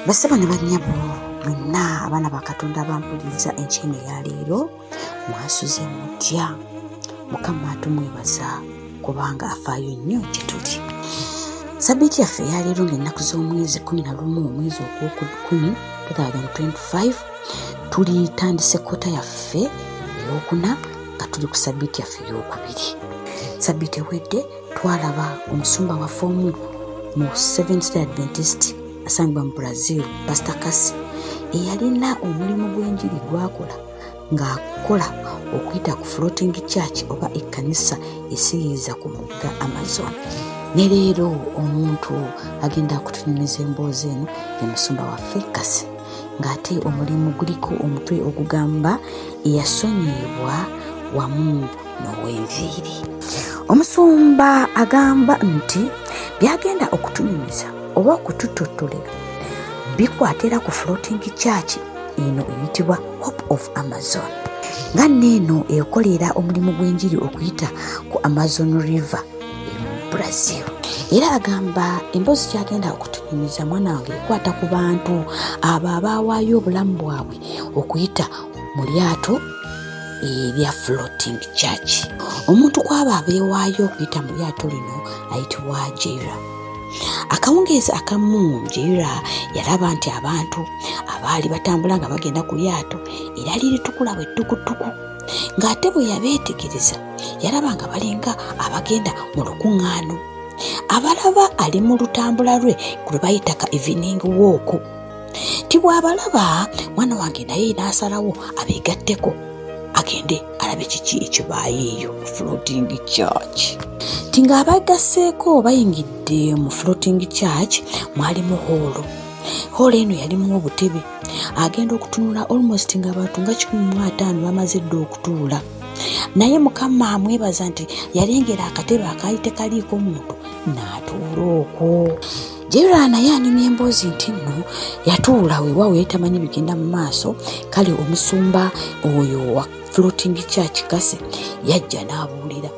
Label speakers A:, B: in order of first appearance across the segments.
A: Basaba ne bannyabo mwenna abaana ba Katonda abampuliriza enkyene ya leero mwasuze mutya. Mukama tumwebaza kubanga afaayo nnyo gye tuli. Sabbiiti yaffe eya leero ng'ennaku z'omwezi 11 omwezi ogw'okubiri 2025 tulitandise kota yaffe ey'okuna nga tuli ku sabbiiti yaffe ey'okubiri. Sabbiiti ewedde twalaba omusumba waffe omu mu Seventh-day Adventist asangibwa mu Brazil, Pastor Kasi, eyalina omulimu gw'enjiri gwakola ng'akola okuyita ku floating church oba ekkanisa esiyiriza ku mugga Amazon. Ne leero omuntu agenda kutunyumiza emboozi eno ye musumba waffe Kasi, ng'ate omulimu guliko omutwe ogugamba eyasonyiyibwa wamu n'ow'enviiri. Omusumba agamba nti byagenda okutunyumiza oba okututotolera bikwatira ku floating church eno eyitibwa Hope of Amazon, nga nneeno ekolera omulimu gw'enjiri okuyita ku Amazon River mu Brazil. Era agamba emboozi kyagenda okutunyumiza mwana wange ekwata ku bantu abo abaawaayo obulamu bwabwe okuyita mu lyato erya floating church. Omuntu kwaba abeewaayo okuyita mu lyato lino ayitibwa Jaira. Akawungeezi akamu Jaira yalaba nti abantu abaali batambula nga bagenda ku lyato era liritukula bwe ttukutuku, ng'ate bwe yabeetegereza yalaba nga balinga abagenda mu lukuŋŋaano. Abalaba ali mu lutambula lwe gwe bayita ka evening walk. Ti bw'abalaba mwana wange naye n'asalawo abeegatteko agende alabe kiki ekibayeeyo mu floating church. Tinga abagasseeko bayingidde mu floating church mwalimu hoolo. Hoolo eno yalimu obutebe. Agenda okutunula almost nga abantu nga 15 bamaze dda okutuula. Naye Mukama amwebaza nti yalengera akatebe akaali tekaliiko muntu n'atuula okwo. Jaira naye anyumya emboozi nti nno yatuula weewaawo yali tamanyi bigenda mu maaso. Kale omusumba oyo wa floating church Kasi yajja n'abuulira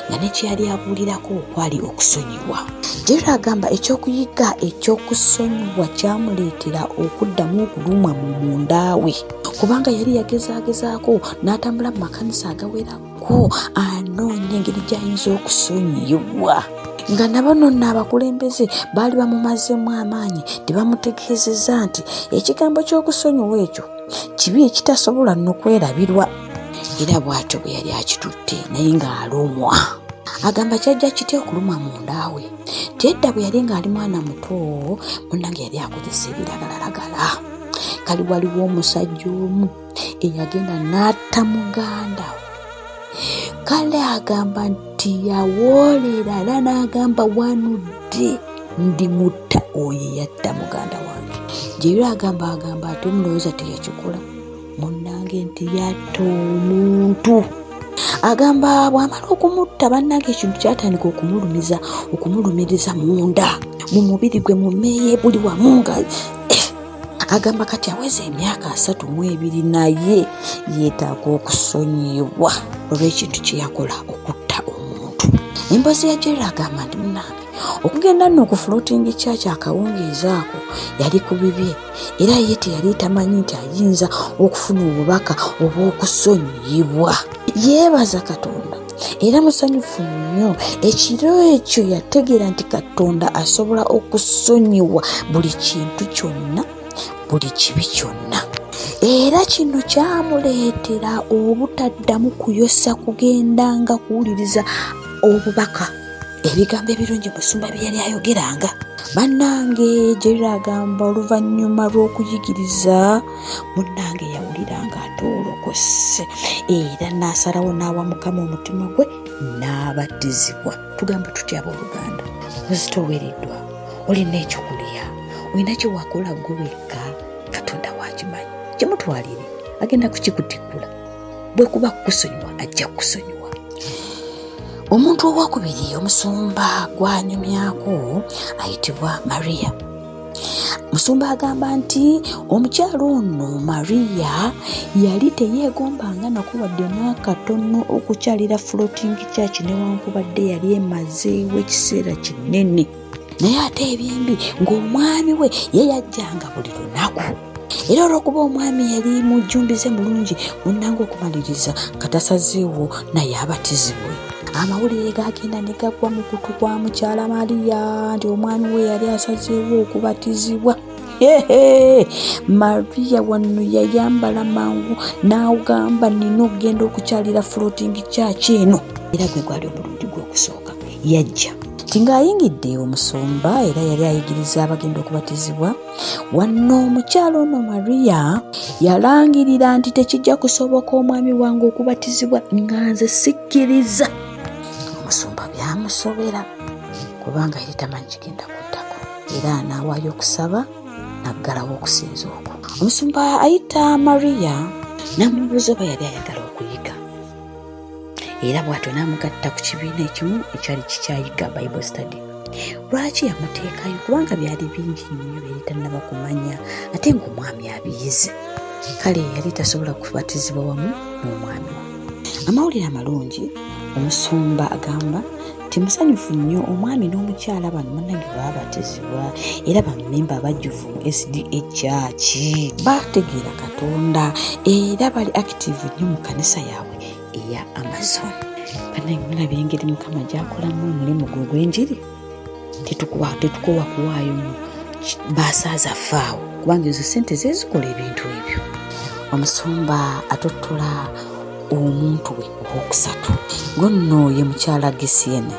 A: nga ne kyeyali abuulirako kwali okusonyiwa. Jaira agamba ekyokuyiga ekyokusonyiwa kyamuleetera okuddamu okulumwa mu munda we, kubanga yali yagezaagezaako n'atambula mu makanisa agawerako anoonya engeri gy'ayinza okusonyiyibwa, nga nabano nno abakulembeze baali bamumazeemu amaanyi tebamutegeezezza nti ekigambo ky'okusonyiwa ekyo kibi ekitasobola nno kwerabirwa. Era bw'atyo bwe yali akitutte naye ng'alumwa. Agamba kyajja kitya okulumwa munda we. Tedda bwe yali ng'ali mwana muto munnange yali akozesa ebiragalalagala. Kali waliwo omusajja omu eyagenda n'atta muganda we. Kale agamba nti yawoolera era n'agamba wanudde ndimutta oyo yatta muganda wange. Jaira agamba ate omulowooza teyakikola munnange nti yatta omuntu. Agamba bw'amala okumutta bannange ekintu kyatandika okumulumiriza munda mu mubiri gwe mu mmeeye buli wamu nga agamba kati aweza emyaka 32 naye yeetaaga okusonyibwa olw'ekintu kye yakola okutta omuntu. Emboozi ya Jaira agamba nti munnange okugenda nno ku floating church akawungeezi ako yali ku bibye, era ye teyali tamanyi nti ayinza okufuna obubaka obw'okusonyiyibwa. Yeebaza Katonda era musanyufu nnyo. Ekiro ekyo yategeera nti Katonda asobola okusonyiwa buli kintu kyonna, buli kibi kyonna. Era kino kyamuleetera obutaddamu kuyosa kugendanga kuwuliriza obubaka ebigambo ebirungi musumba bye yali ayogeranga. Bannange Jaira agamba oluvannyuma lw'okuyigiriza munnange yawulira ng'atoolokose era n'asalawo n'awa Mukama omutima gwe n'abatizibwa. Tugamba tutya abooluganda? Ozitowereddwa, olina ekyokulya, olina kye wakola ggwe wekka, Katonda wakimanyi. Kimutwalire agenda kukikutikkula. Bwe kuba kukusonyiwa ajja kukusonyiwa. Omuntu owokubiri omusumba gwanyumyako ayitibwa Maria. Musumba agamba nti omukyalo ono Maria yali teyeegombanga nakuwadde n'akatono okukyalira floating church newankubadde yali emazeewo ekiseera kinene. naye ate ebyembi ng'omwami we ye yajjanga buli lunaku. Era olw'okuba omwami yali mujjumbize mulungi munnanga okumaliriza katasazeewo naye abatizibwe. Amawulire gagenda ne gagwa mu kutu kwa mukyala Mariya nti omwami we yali asazeewo okubatizibwa. Mariya wano yayambala mangu n'agamba nina okugenda okukyalira floating church eno. Era gwe gwali omulundi gw'okusooka yajja ng'ayingidde omusumba era yali ayigiriza abagenda okubatizibwa. Wano omukyala ono Mariya yalangirira nti tekijja kusoboka omwami wange okubatizibwa nga nze sikkiriza. Omusumba byamusobera kubanga yali tamanyi kigenda kuddako era n'awaayo okusaba n'aggalawo okusinza okwo. Omusumba ayita Mariya n'amubuuza oba yali ayagala okuyiga era bw'atyo n'amugatta ku kibiina ekimu ekyali kikyayiga Bible study. Lwaki yamuteekayo? Kubanga byali bingi nnyo byali tannaba kumanya ate ng'omwami abiyize. Kale yali tasobola kubatizibwa wamu n'omwami we. Amawulire amalungi omusumba agamba nti musanyufu nnyo omwami n'omukyala bano munnange baabatizibwa era bammemba abajjuvu mu SDA Church. Bategeera Katonda era bali active nnyo mu kanisa yaabwe eya Amazon. Bannange mulabye engeri Mukama gy'akolamu omulimu gwe gw'enjiri. Tetukowa kuwaayo mu baasaaza faawo kubanga ezo ssente zezikola ebintu ebyo. Omusumba atottola omuntu we owookusatu gonno ye mukyala Gesiene.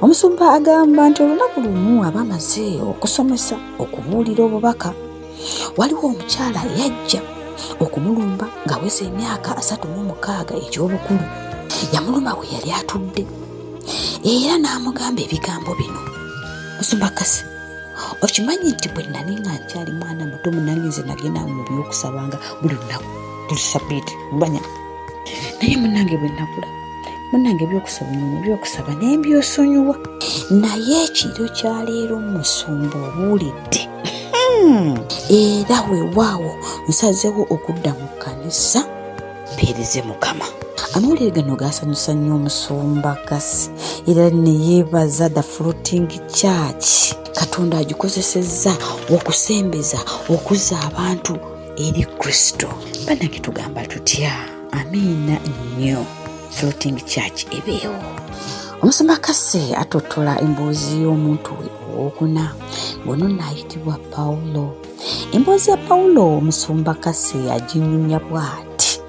A: Omusumba agamba nti olunaku lumu abamaze okusomesa okubuulira obubaka waliwo omukyala yajja okumulumba ng'aweza emyaka 36 egy'obukulu. Yamulumba we yali atudde era n'amugamba ebigambo bino. Musumba Kasi, okimanyi nti bwe nali nga nkyali mwana muto munnange nze nagenda mu by'okusabanga buli lunaku buli Ssabbiiti mbanya naye munnange bwe nakula munnange ebyokusaba n'embyosonyiwa. Naye ekiro kya leero Musumba obuulidde era weewaawo nsazeewo okudda mu kkanisa mpeereze Mukama. Amawulire gano gaasanyusa nnyo Omusumba Kasi era ne yeebaza The Floating Church. Katonda agikozesezza okusembeza okuzza abantu eri Kristo. Bannange tugamba tutya? Amiina nnyo. Floating Church ebeewo. Omusumba Kasi atottola emboozi y'omuntu we owookuna ngono naayitibwa Paulo. Emboozi ya Paulo Omusumba Kasi aginyumya bw'ati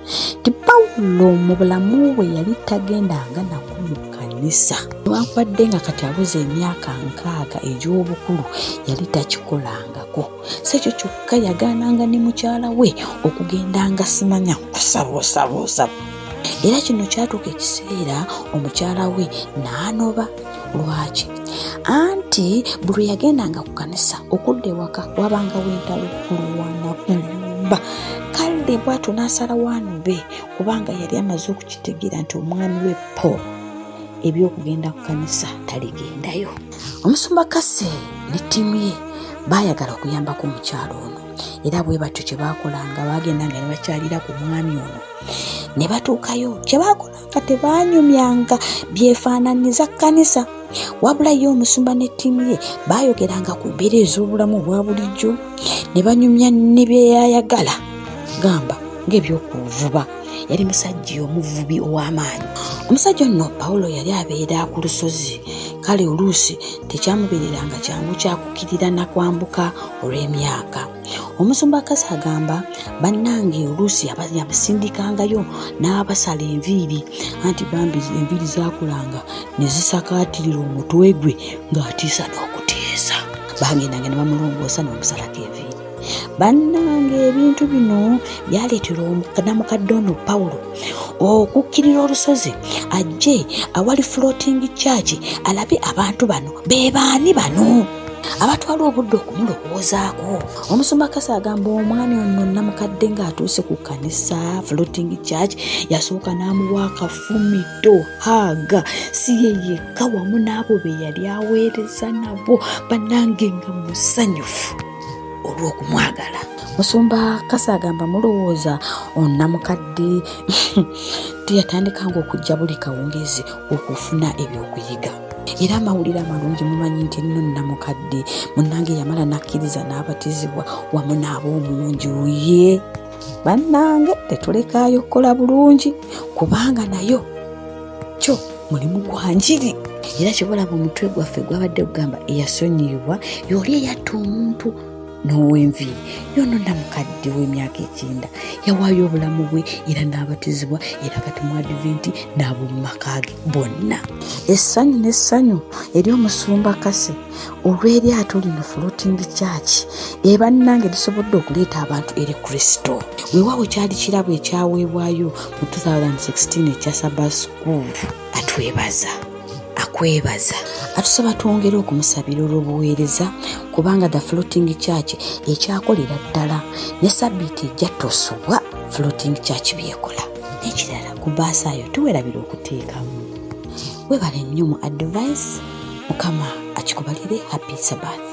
A: ti Paulo mu bulamu bwe yali tagendanga nako mu kkanisa. Newankubadde nga kati abuze emyaka 6 egy'obukulu yali takikolangako. Si ekyo kyokka yagaananga ne mukyala we okugendanga simanya kusabosaboosa. Era kino kyatuuka ekiseera omukyala we n'anoba. Lwaki? Anti buli yagendanga ku kanisa okudda ewaka wabangawo entalo kulwana kulumba. Kale bw'atyo n'asalawo anobe kubanga yali amaze okukitegeera nti omwami we Paul ebyokugenda ku kanisa taligendayo. Omusumba Kasi ne ttiimu ye baayagala okuyambako omukyalo ono era bwe batyo kye baakolanga baagendanga ne bakyalira ku mwami ono. Ne batuukayo kye baakolanga tebaanyumyanga byefaananiza kkanisa wabula ye omusumba ne ttiimu ye baayogeranga ku mbeera ez'obulamu obwa bulijjo ne banyumya ne byeyayagala. Gamba ng'ebyokuvuba. Yali musajja omuvubi ow'amaanyi. Omusajja ono Paulo yali abeera ku lusozi. Kale oluusi tekyamubeereranga kyangu kyakukkirira na kwambuka olw'emyaka. Omusumba Kasi agamba bannange oluusi yabasindikangayo n'abasala enviiri anti bambi enviiri zaakulanga ne zisakaatirira omutwe gwe ng'atiisa n'okuteesa. Bagendanga ne bamulongoosa n'omusalako enviiri. Bannange ebintu bino byaleetera namukadde ono Paulo okukkirira olusozi ajje awali Floating Church alabe abantu bano be baani bano abatwala obudde okumulowoozaako. Omusumba Kasi agamba omwami ono namukadde ng'atuuse ku kanisa Floating Church yasooka n'amuwa akafumito haga si ye yekka wamu n'abo be yali aweereza nabo bannange nga musanyufu olw'okumwagala. Musumba Kasi agamba mulowooza onamukadde teyatandikanga okujja buli kawungezi okufuna ebyokuyiga. era amawulire amalungi mumanyi nti nno namukadde munnange yamala nakkiriza n'abatizibwa wamu n'ab'omulungi ye. Bannange tetulekaayo kukola bulungi kubanga nayo kyo mulimu gwa njiri. Era kyobalaba omutwe gwaffe gwabadde kugamba eyasonyiyibwa y'oli eyatta omuntu n'ow'enviiri yono namukadde w'emyaka 9 yawaayo obulamu bwe era n'abatizibwa era kati mu adventi n'ab'omu maka ge bonna. Essanyu n'essanyu eri omusumba Kase olw'eryato lino Floating Church bannange lisobodde okuleeta abantu eri Kristo. Weewaawo kyali kirabo ekyaweebwayo mu 2016 ekya Sabbath School. Akwebaza atusaba twongere okumusabira olw'obuweereza kubanga The Floating Church ekyakolera ddala ne sabbiiti ejja tosubwa Floating Church byekola n'ekirala ku baasaayo tuwerabira okuteekamu. Webale nnyo mu advice. Mukama akikubalire. Happy Sabbath.